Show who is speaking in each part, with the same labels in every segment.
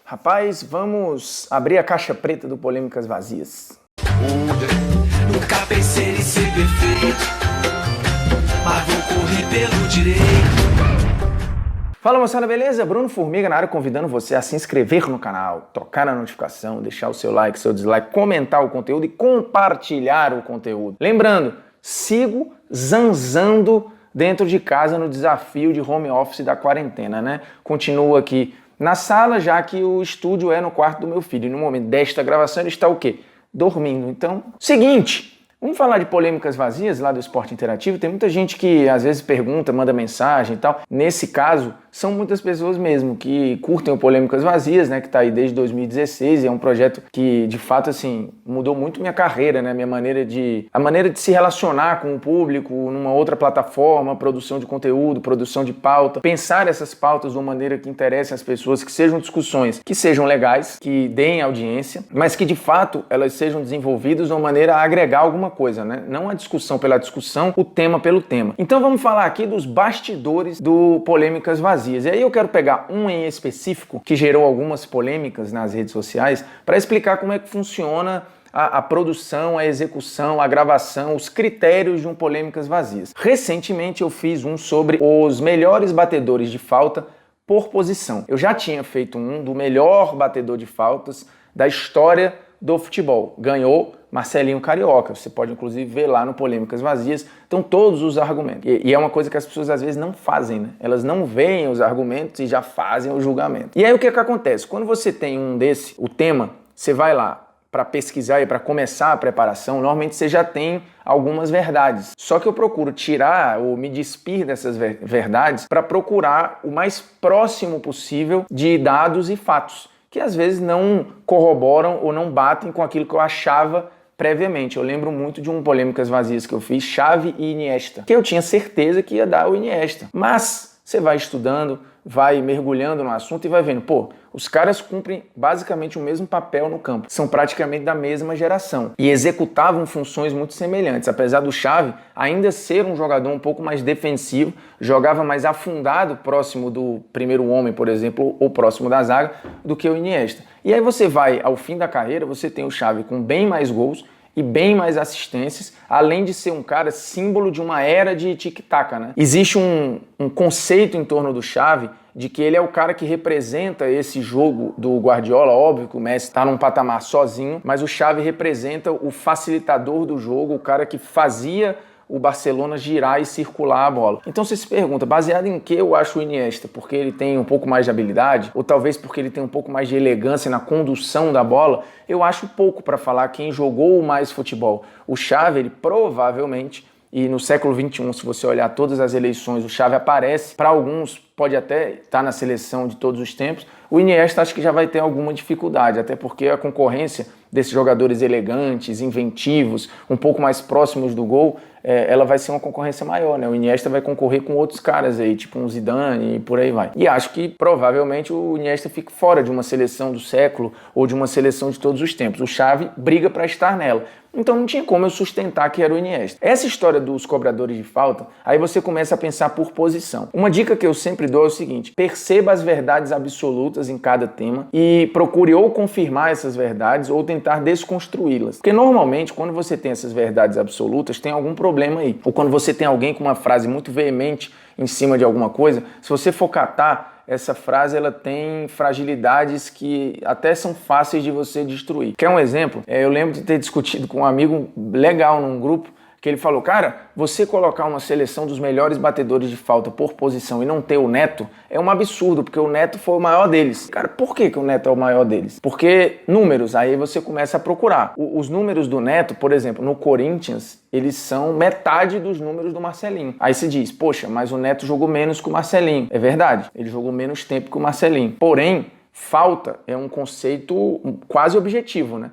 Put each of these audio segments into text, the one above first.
Speaker 1: Rapaz, vamos abrir a caixa preta do Polêmicas Vazias.
Speaker 2: Nunca pensei em ser perfeito, mas vou correr pelo direito.
Speaker 1: Fala moçada, beleza? Bruno Formiga na área, convidando você a se inscrever no canal, tocar na notificação, deixar o seu like, seu dislike, comentar o conteúdo e compartilhar o conteúdo. Lembrando, sigo zanzando dentro de casa no desafio de home office da quarentena, né? Continuo aqui na sala, já que o estúdio é no quarto do meu filho. E no momento desta gravação ele está o quê? Dormindo. Então, seguinte, vamos falar de polêmicas vazias lá do Esporte Interativo. Tem muita gente que às vezes pergunta, manda mensagem e tal. Nesse caso, são muitas pessoas mesmo que curtem o Polêmicas Vazias, né? Que tá aí desde 2016 e é um projeto que, de fato, assim, mudou muito minha carreira, né? A maneira de se relacionar com o público numa outra plataforma, produção de conteúdo, produção de pauta, pensar essas pautas de uma maneira que interesse as pessoas, que sejam discussões que sejam legais, que deem audiência, mas que, de fato, elas sejam desenvolvidas de uma maneira a agregar alguma coisa, né? Não a discussão pela discussão, o tema pelo tema. Então vamos falar aqui dos bastidores do Polêmicas Vazias. E aí eu quero pegar um em específico que gerou algumas polêmicas nas redes sociais para explicar como é que funciona a produção, a execução, a gravação, os critérios de um Polêmicas Vazias. Recentemente eu fiz um sobre os melhores batedores de falta por posição. Eu já tinha feito um do melhor batedor de faltas da história do futebol. Ganhou Marcelinho Carioca. Você pode inclusive ver lá no Polêmicas Vazias. Estão todos os argumentos. E é uma coisa que as pessoas às vezes não fazem, né? Elas não veem os argumentos e já fazem o julgamento. E aí o que acontece? Quando você tem um desse, o tema, você vai lá para pesquisar e para começar a preparação, normalmente você já tem algumas verdades. Só que eu procuro tirar ou me despir dessas verdades para procurar o mais próximo possível de dados e fatos, que às vezes não corroboram ou não batem com aquilo que eu achava previamente. Eu lembro muito de um Polêmicas Vazias que eu fiz, Xavi e Iniesta, que eu tinha certeza que ia dar o Iniesta. Mas você vai estudando, vai mergulhando no assunto e vai vendo, pô, os caras cumprem basicamente o mesmo papel no campo. São praticamente da mesma geração e executavam funções muito semelhantes. Apesar do Xavi ainda ser um jogador um pouco mais defensivo, jogava mais afundado próximo do primeiro homem, por exemplo, ou próximo da zaga, do que o Iniesta. E aí você vai, ao fim da carreira, você tem o Xavi com bem mais gols e bem mais assistências, além de ser um cara símbolo de uma era de tic-tac, né? Existe um conceito em torno do Xavi de que ele é o cara que representa esse jogo do Guardiola. Óbvio que o Messi está num patamar sozinho, mas o Xavi representa o facilitador do jogo, o cara que fazia o Barcelona girar e circular a bola. Então você se pergunta, baseado em que eu acho o Iniesta? Porque ele tem um pouco mais de habilidade? Ou talvez porque ele tem um pouco mais de elegância na condução da bola? Eu acho pouco para falar quem jogou mais futebol. O Xavi, ele provavelmente, e no século XXI, se você olhar todas as eleições, o Xavi aparece, para alguns pode até estar na seleção de todos os tempos. O Iniesta acho que já vai ter alguma dificuldade, até porque a concorrência desses jogadores elegantes, inventivos, um pouco mais próximos do gol, ela vai ser uma concorrência maior, né? O Iniesta vai concorrer com outros caras aí, tipo um Zidane e por aí vai. E acho que provavelmente o Iniesta fique fora de uma seleção do século ou de uma seleção de todos os tempos. O Xavi briga para estar nela. Então não tinha como eu sustentar que era o Iniesta. Essa história dos cobradores de falta, aí você começa a pensar por posição. Uma dica que eu sempre dou é o seguinte: perceba as verdades absolutas em cada tema e procure ou confirmar essas verdades ou tentar desconstruí-las. Porque normalmente quando você tem essas verdades absolutas tem algum problema aí. Ou quando você tem alguém com uma frase muito veemente em cima de alguma coisa, se você for catar, essa frase ela tem fragilidades que até são fáceis de você destruir. Quer um exemplo? Eu lembro de ter discutido com um amigo legal num grupo, que ele falou, cara, você colocar uma seleção dos melhores batedores de falta por posição e não ter o Neto é um absurdo, porque o Neto foi o maior deles. Cara, por que o Neto é o maior deles? Porque números, aí você começa a procurar. Os números do Neto, por exemplo, no Corinthians, eles são metade dos números do Marcelinho. Aí se diz, poxa, mas o Neto jogou menos que o Marcelinho. É verdade, ele jogou menos tempo que o Marcelinho. Porém, falta é um conceito quase objetivo, né?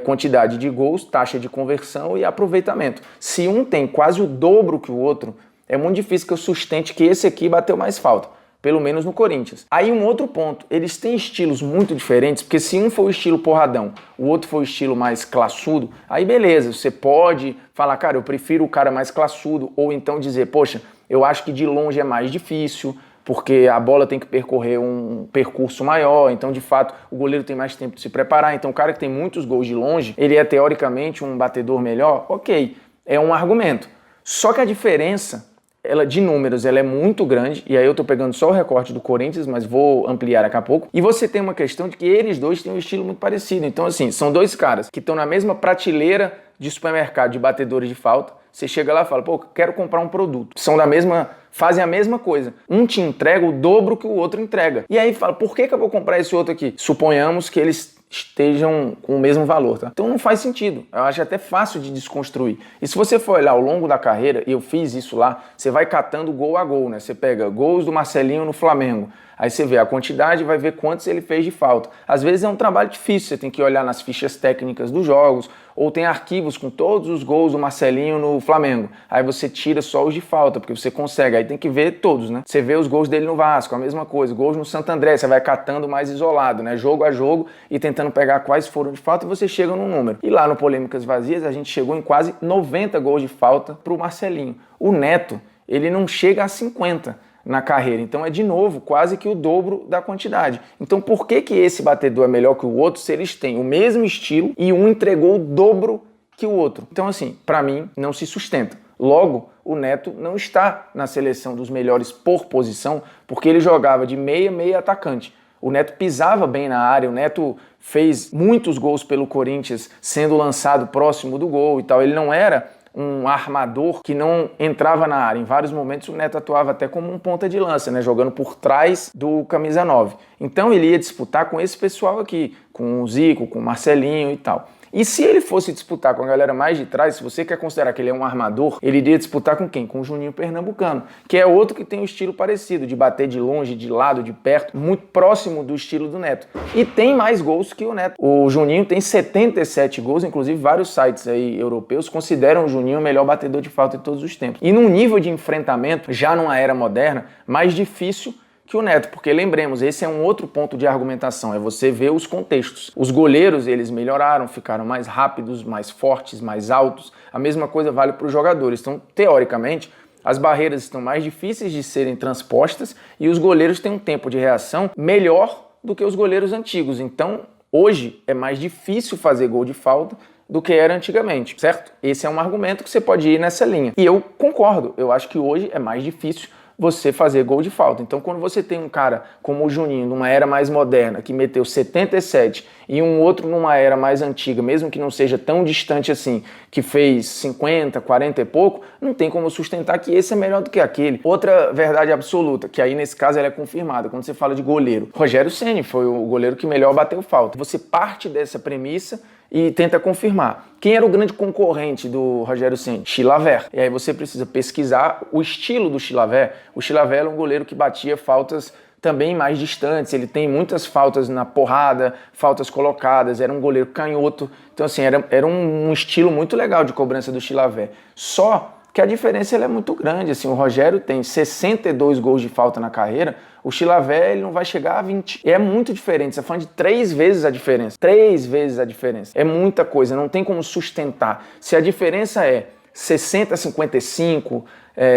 Speaker 1: Quantidade de gols, taxa de conversão e aproveitamento. Se um tem quase o dobro que o outro, é muito difícil que eu sustente que esse aqui bateu mais falta, pelo menos no Corinthians. Aí um outro ponto, eles têm estilos muito diferentes, porque se um for o estilo porradão, o outro for o estilo mais classudo, aí beleza, você pode falar, cara, eu prefiro o cara mais classudo, ou então dizer, poxa, eu acho que de longe é mais difícil, porque a bola tem que percorrer um percurso maior, então de fato o goleiro tem mais tempo de se preparar, então o cara que tem muitos gols de longe, ele é teoricamente um batedor melhor, ok, é um argumento. Só que a diferença, ela de números, ela é muito grande, e aí eu tô pegando só o recorte do Corinthians, mas vou ampliar daqui a pouco, e você tem uma questão de que eles dois têm um estilo muito parecido, então assim, são dois caras que estão na mesma prateleira de supermercado de batedores de falta, você chega lá e fala, pô, quero comprar um produto, são da mesma, fazem a mesma coisa, um te entrega o dobro que o outro entrega, e aí fala, por que eu vou comprar esse outro aqui? Suponhamos que eles estejam com o mesmo valor, tá? Então não faz sentido, eu acho até fácil de desconstruir. E se você for olhar ao longo da carreira, e eu fiz isso lá, você vai catando gol a gol, né? Você pega gols do Marcelinho no Flamengo, aí você vê a quantidade e vai ver quantos ele fez de falta. Às vezes é um trabalho difícil, você tem que olhar nas fichas técnicas dos jogos, ou tem arquivos com todos os gols do Marcelinho no Flamengo. Aí você tira só os de falta, porque você consegue, aí tem que ver todos, né? Você vê os gols dele no Vasco, a mesma coisa, gols no Santo André, você vai catando mais isolado, né? Jogo a jogo e tentando pegar quais foram de falta e você chega num número. E lá no Polêmicas Vazias a gente chegou em quase 90 gols de falta pro Marcelinho. O Neto, ele não chega a 50 na carreira, então é de novo quase que o dobro da quantidade. Então por que esse batedor é melhor que o outro se eles têm o mesmo estilo e um entregou o dobro que o outro? Então assim, para mim não se sustenta. Logo, o Neto não está na seleção dos melhores por posição, porque ele jogava de meia atacante. O Neto pisava bem na área, o Neto fez muitos gols pelo Corinthians sendo lançado próximo do gol e tal. Ele não era um armador que não entrava na área. Em vários momentos o Neto atuava até como um ponta de lança, né, jogando por trás do camisa 9. Então ele ia disputar com esse pessoal aqui, com o Zico, com o Marcelinho e tal. E se ele fosse disputar com a galera mais de trás, se você quer considerar que ele é um armador, ele iria disputar com quem? Com o Juninho Pernambucano, que é outro que tem um estilo parecido, de bater de longe, de lado, de perto, muito próximo do estilo do Neto. E tem mais gols que o Neto. O Juninho tem 77 gols, inclusive vários sites aí europeus consideram o Juninho o melhor batedor de falta de todos os tempos. E num nível de enfrentamento, já numa era moderna, mais difícil que o Neto, porque lembremos, esse é um outro ponto de argumentação, é você ver os contextos. Os goleiros, eles melhoraram, ficaram mais rápidos, mais fortes, mais altos. A mesma coisa vale para os jogadores. Então, teoricamente, as barreiras estão mais difíceis de serem transpostas e os goleiros têm um tempo de reação melhor do que os goleiros antigos. Então, hoje é mais difícil fazer gol de falta do que era antigamente, certo? Esse é um argumento que você pode ir nessa linha. E eu concordo, eu acho que hoje é mais difícil você fazer gol de falta. Então, quando você tem um cara como o Juninho, numa era mais moderna, que meteu 77, e um outro numa era mais antiga, mesmo que não seja tão distante assim, que fez 50, 40 e pouco, não tem como sustentar que esse é melhor do que aquele. Outra verdade absoluta, que aí nesse caso ela é confirmada, quando você fala de goleiro. Rogério Ceni foi o goleiro que melhor bateu falta. Você parte dessa premissa e tenta confirmar. Quem era o grande concorrente do Rogério Ceni? Chilavert. E aí você precisa pesquisar o estilo do Chilavert. O Chilavert era um goleiro que batia faltas também mais distantes, ele tem muitas faltas na porrada, faltas colocadas, era um goleiro canhoto. Então assim, era um estilo muito legal de cobrança do Chilavert. Só que a diferença ela é muito grande, assim, o Rogério tem 62 gols de falta na carreira, o Chilavert ele não vai chegar a 20. E é muito diferente, você está falando de 3 vezes a diferença. 3 vezes a diferença. É muita coisa, não tem como sustentar. Se a diferença é 60 a 55,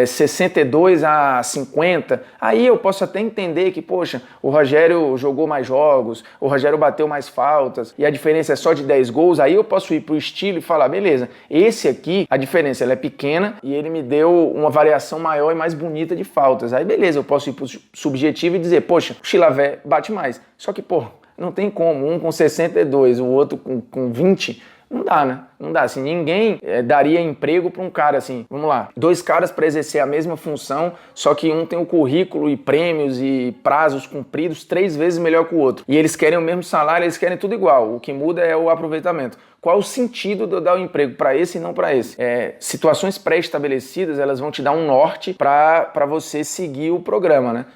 Speaker 1: 62 a 50, aí eu posso até entender que, poxa, o Rogério jogou mais jogos, o Rogério bateu mais faltas e a diferença é só de 10 gols, aí eu posso ir pro estilo e falar, beleza, esse aqui, a diferença ela é pequena e ele me deu uma variação maior e mais bonita de faltas. Aí beleza, eu posso ir pro subjetivo e dizer, poxa, o Chilavert bate mais. Só que, pô, não tem como, um com 62, o outro com 20, não dá, né? Não dá, assim, ninguém daria emprego para um cara assim, vamos lá, 2 caras para exercer a mesma função, só que um tem o currículo e prêmios e prazos cumpridos 3 vezes melhor que o outro. E eles querem o mesmo salário, eles querem tudo igual, o que muda é o aproveitamento. Qual o sentido de eu dar o emprego para esse e não para esse? Situações pré-estabelecidas, elas vão te dar um norte para você seguir o programa, né?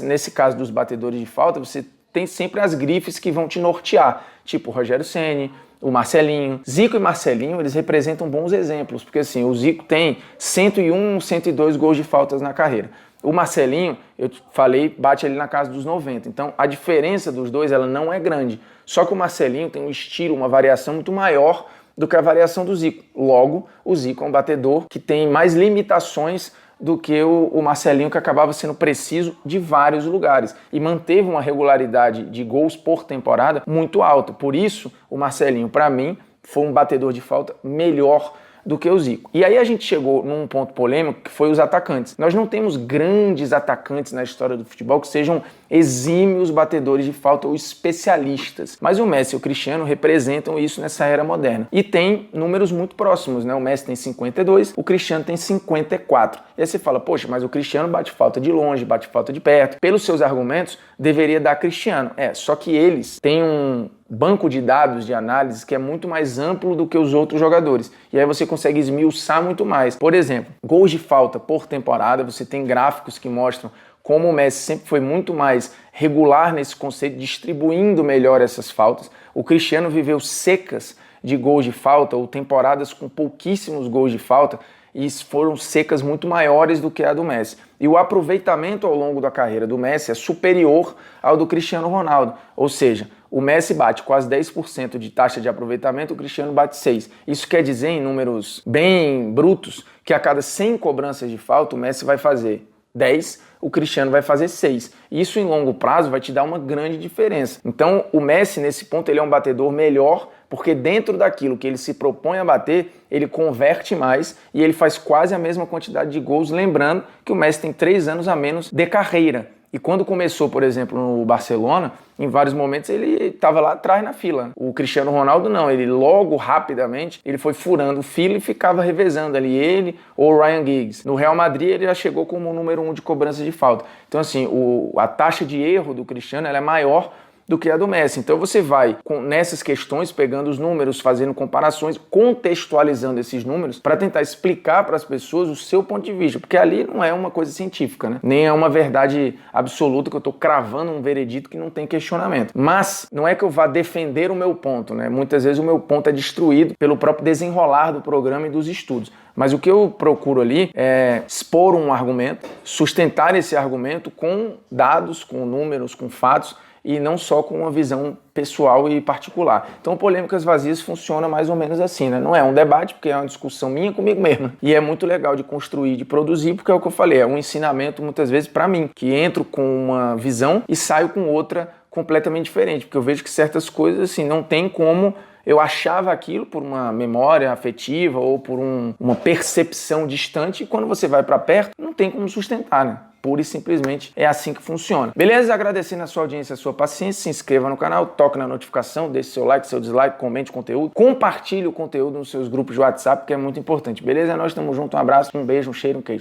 Speaker 1: Nesse caso dos batedores de falta, você tem sempre as grifes que vão te nortear, tipo o Rogério Ceni, o Marcelinho. Zico e Marcelinho, eles representam bons exemplos, porque assim, o Zico tem 101, 102 gols de faltas na carreira. O Marcelinho, eu falei, bate ali na casa dos 90. Então, a diferença dos dois, ela não é grande. Só que o Marcelinho tem um estilo, uma variação muito maior do que a variação do Zico. Logo, o Zico é um batedor que tem mais limitações do que o Marcelinho, que acabava sendo preciso de vários lugares e manteve uma regularidade de gols por temporada muito alta. Por isso, o Marcelinho, para mim, foi um batedor de falta melhor do que o Zico. E aí a gente chegou num ponto polêmico que foi os atacantes. Nós não temos grandes atacantes na história do futebol que sejam exímios batedores de falta ou especialistas. Mas o Messi e o Cristiano representam isso nessa era moderna. E tem números muito próximos, né? O Messi tem 52, o Cristiano tem 54. E aí você fala, poxa, mas o Cristiano bate falta de longe, bate falta de perto. Pelos seus argumentos, deveria dar Cristiano. Só que eles têm um banco de dados de análise que é muito mais amplo do que os outros jogadores. E aí você consegue esmiuçar muito mais. Por exemplo, gols de falta por temporada, você tem gráficos que mostram como o Messi sempre foi muito mais regular nesse conceito, distribuindo melhor essas faltas. O Cristiano viveu secas de gols de falta, ou temporadas com pouquíssimos gols de falta, e foram secas muito maiores do que a do Messi. E o aproveitamento ao longo da carreira do Messi é superior ao do Cristiano Ronaldo. Ou seja, o Messi bate quase 10% de taxa de aproveitamento, o Cristiano bate 6%. Isso quer dizer, em números bem brutos, que a cada 100 cobranças de falta, o Messi vai fazer 10, o Cristiano vai fazer 6. Isso em longo prazo vai te dar uma grande diferença. Então o Messi nesse ponto ele é um batedor melhor, porque dentro daquilo que ele se propõe a bater, ele converte mais e ele faz quase a mesma quantidade de gols, lembrando que o Messi tem 3 anos a menos de carreira. E quando começou, por exemplo, no Barcelona, em vários momentos ele estava lá atrás na fila. O Cristiano Ronaldo não, ele logo, rapidamente, ele foi furando fila e ficava revezando ali ele ou o Ryan Giggs. No Real Madrid ele já chegou como o número 1 de cobrança de falta. Então assim, a taxa de erro do Cristiano ela é maior do que a do Messi. Então você vai nessas questões, pegando os números, fazendo comparações, contextualizando esses números para tentar explicar para as pessoas o seu ponto de vista, porque ali não é uma coisa científica, né? Nem é uma verdade absoluta que eu estou cravando um veredito que não tem questionamento. Mas não é que eu vá defender o meu ponto, né? Muitas vezes o meu ponto é destruído pelo próprio desenrolar do programa e dos estudos. Mas o que eu procuro ali é expor um argumento, sustentar esse argumento com dados, com números, com fatos, e não só com uma visão pessoal e particular. Então, Polêmicas Vazias funciona mais ou menos assim, né? Não é um debate, porque é uma discussão minha comigo mesmo. E é muito legal de construir, de produzir, porque é o que eu falei, é um ensinamento muitas vezes para mim, que entro com uma visão e saio com outra completamente diferente, porque eu vejo que certas coisas assim não tem como eu achava aquilo por uma memória afetiva ou por uma percepção distante, e quando você vai para perto, não tem como sustentar, né? Pura e simplesmente é assim que funciona. Beleza? Agradecendo a sua audiência, a sua paciência, se inscreva no canal, toque na notificação, deixe seu like, seu dislike, comente o conteúdo, compartilhe o conteúdo nos seus grupos de WhatsApp, que é muito importante. Beleza? Nós estamos juntos, um abraço, um beijo, um cheiro, um queijo.